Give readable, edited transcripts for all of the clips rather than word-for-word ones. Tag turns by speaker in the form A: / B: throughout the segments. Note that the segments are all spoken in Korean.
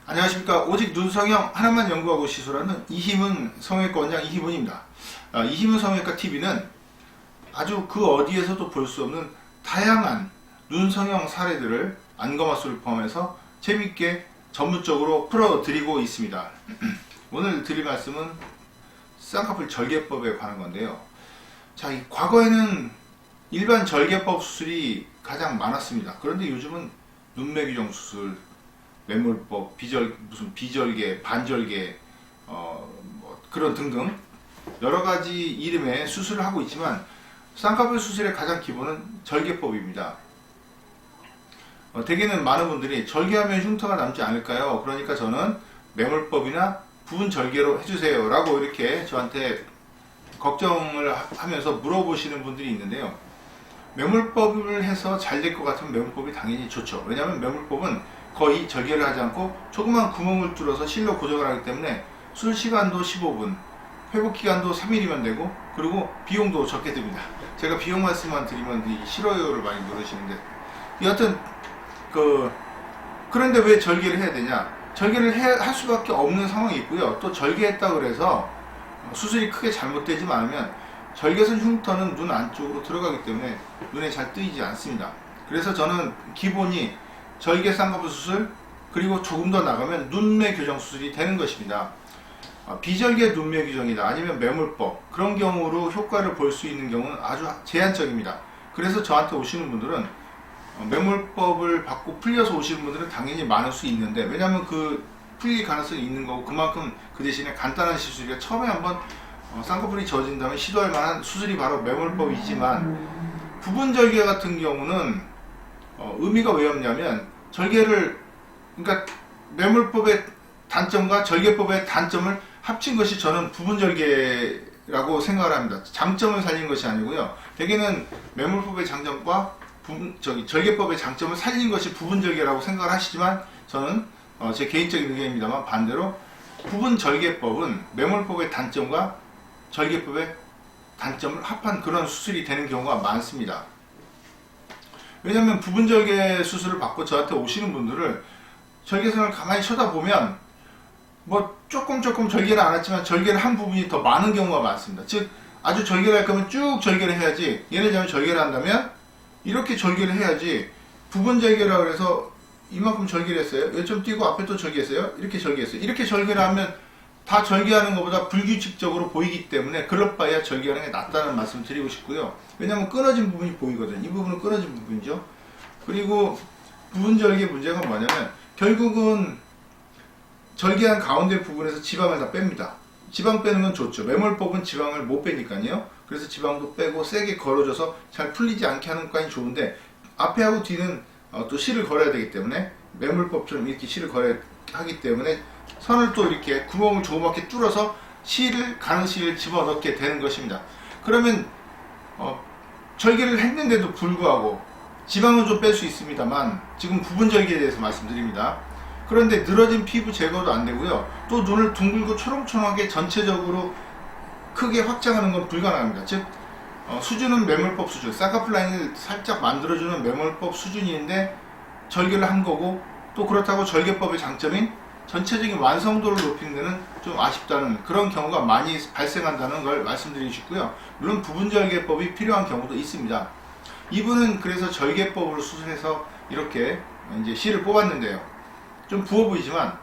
A: 안녕하십니까. 오직 눈성형 하나만 연구하고 시술하는 이희문 성형외과 원장 이희문입니다. 이희문 성형외과 TV는 아주 그 어디에서도 볼 수 없는 다양한 눈성형 사례들을 안검하수를 포함해서 재밌게 전문적으로 풀어드리고 있습니다. 오늘 드릴 말씀은 쌍꺼풀 절개법에 관한 건데요. 자, 과거에는 일반 절개법 수술이 가장 많았습니다. 그런데 요즘은 눈매 규정 수술, 매몰법, 비절개, 반절개, 뭐 그런 등등 여러 가지 이름의 수술을 하고 있지만 쌍꺼풀 수술의 가장 기본은 절개법입니다. 대개는 많은 분들이 절개하면 흉터가 남지 않을까요? 그러니까 저는 매몰법이나 부분 절개로 해주세요 라고 이렇게 저한테 걱정을 하면서 물어보시는 분들이 있는데요. 매몰법을 해서 잘 될 것 같으면 매몰법이 당연히 좋죠. 왜냐하면 매몰법은 거의 절개를 하지 않고 조그만 구멍을 뚫어서 실로 고정을 하기 때문에 수술 시간도 15분, 회복 기간도 3일이면 되고, 그리고 비용도 적게 듭니다. 제가 비용 말씀만 드리면 싫어요를 많이 누르시는데, 여하튼 그런데 왜 절개를 해야 되냐? 절개를 할 수밖에 없는 상황이 있고요. 또 절개했다 그래서 수술이 크게 잘못되지 않으면 절개선 흉터는 눈 안쪽으로 들어가기 때문에 눈에 잘 뜨이지 않습니다. 그래서 저는 기본이 절개 쌍꺼풀 수술, 그리고 조금 더 나가면 눈매 교정 수술이 되는 것입니다. 비절개 눈매 교정이다, 아니면 매몰법, 그런 경우로 효과를 볼 수 있는 경우는 아주 제한적입니다. 그래서 저한테 오시는 분들은 매몰법을 받고 풀려서 오시는 분들은 당연히 많을 수 있는데, 왜냐하면 그 풀릴 가능성이 있는 거고, 그만큼 그 대신에 간단한 시술이라 처음에 한번 쌍꺼풀이 젖어진다면 시도할 만한 수술이 바로 매몰법이지만, 부분 절개 같은 경우는 의미가 왜 없냐면, 그러니까 매몰법의 단점과 절개법의 단점을 합친 것이 저는 부분 절개라고 생각을 합니다. 장점을 살린 것이 아니고요. 대개는 매몰법의 장점과 절개법의 장점을 살린 것이 부분 절개라고 생각을 하시지만, 저는 제 개인적인 의견입니다만 반대로 부분 절개법은 매몰법의 단점과 절개법의 단점을 합한 그런 수술이 되는 경우가 많습니다. 왜냐하면 부분 절개 수술을 받고 저한테 오시는 분들을 절개선을 가만히 쳐다보면 뭐 조금 절개를 안 했지만 절개를 한 부분이 더 많은 경우가 많습니다. 즉 아주 절개를 할 거면 쭉 절개를 해야지, 예를 들면 절개를 한다면 이렇게 절개를 해야지, 부분 절개라고 해서 이만큼 절개를 했어요, 여기 좀 띄고 앞에 또 절개했어요, 이렇게 절개했어요, 이렇게 절개를 하면 다 절개하는 것보다 불규칙적으로 보이기 때문에 그럴 바에야 절개하는 게 낫다는 말씀을 드리고 싶고요. 왜냐하면 끊어진 부분이 보이거든요. 이 부분은 끊어진 부분이죠. 그리고 부분 절개 문제가 뭐냐면 결국은 절개한 가운데 부분에서 지방을 다 뺍니다. 지방 빼는 건 좋죠. 매몰법은 지방을 못 빼니까요. 그래서 지방도 빼고 세게 걸어줘서 잘 풀리지 않게 하는 것까지 좋은데, 앞에하고 뒤는 또 실을 걸어야 되기 때문에 매몰법처럼 이렇게 실을 걸어야 하기 때문에 선을 또 이렇게 구멍을 조그맣게 뚫어서 가는 실을 집어넣게 되는 것입니다. 그러면 절개를 했는데도 불구하고 지방은 좀 뺄 수 있습니다만, 지금 부분 절개에 대해서 말씀드립니다. 그런데 늘어진 피부 제거도 안 되고요. 또 눈을 둥글고 초롱초롱하게 전체적으로 크게 확장하는 건 불가능합니다. 즉 수준은 매몰법 수준, 쌍꺼풀 라인을 살짝 만들어주는 매몰법 수준인데 절개를 한 거고, 또 그렇다고 절개법의 장점인 전체적인 완성도를 높이는 데는 좀 아쉽다는 그런 경우가 많이 발생한다는 걸 말씀드리고 싶고요. 물론 부분 절개법이 필요한 경우도 있습니다. 이분은 그래서 절개법으로 수술해서 이렇게 이제 실을 뽑았는데요. 좀 부어 보이지만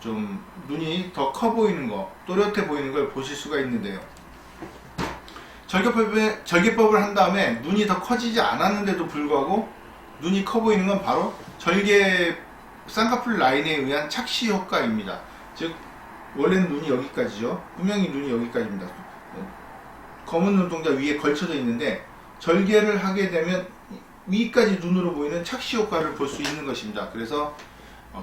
A: 좀 눈이 더 커 보이는 거, 또렷해 보이는 걸 보실 수가 있는데요. 절개법을 한 다음에 눈이 더 커지지 않았는데도 불구하고 눈이 커 보이는 건 바로 쌍꺼풀 라인에 의한 착시 효과입니다. 즉 원래는 눈이 여기까지죠. 분명히 눈이 여기까지입니다. 검은 눈동자 위에 걸쳐져 있는데 절개를 하게 되면 위까지 눈으로 보이는 착시 효과를 볼 수 있는 것입니다. 그래서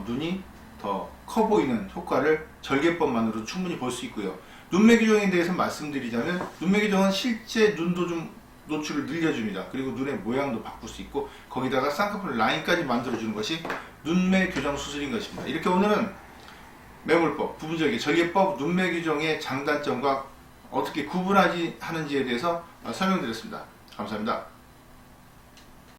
A: 눈이 더 커 보이는 효과를 절개법만으로 충분히 볼 수 있고요. 눈매 교정에 대해서 말씀드리자면, 눈매 교정은 실제 눈도 좀 노출을 늘려줍니다. 그리고 눈의 모양도 바꿀 수 있고, 거기다가 쌍꺼풀 라인까지 만들어주는 것이 눈매 교정 수술인 것입니다. 이렇게 오늘은 매몰법, 부분 절개, 절개법, 눈매 교정의 장단점과 어떻게 구분하는지에 대해서 설명드렸습니다. 감사합니다.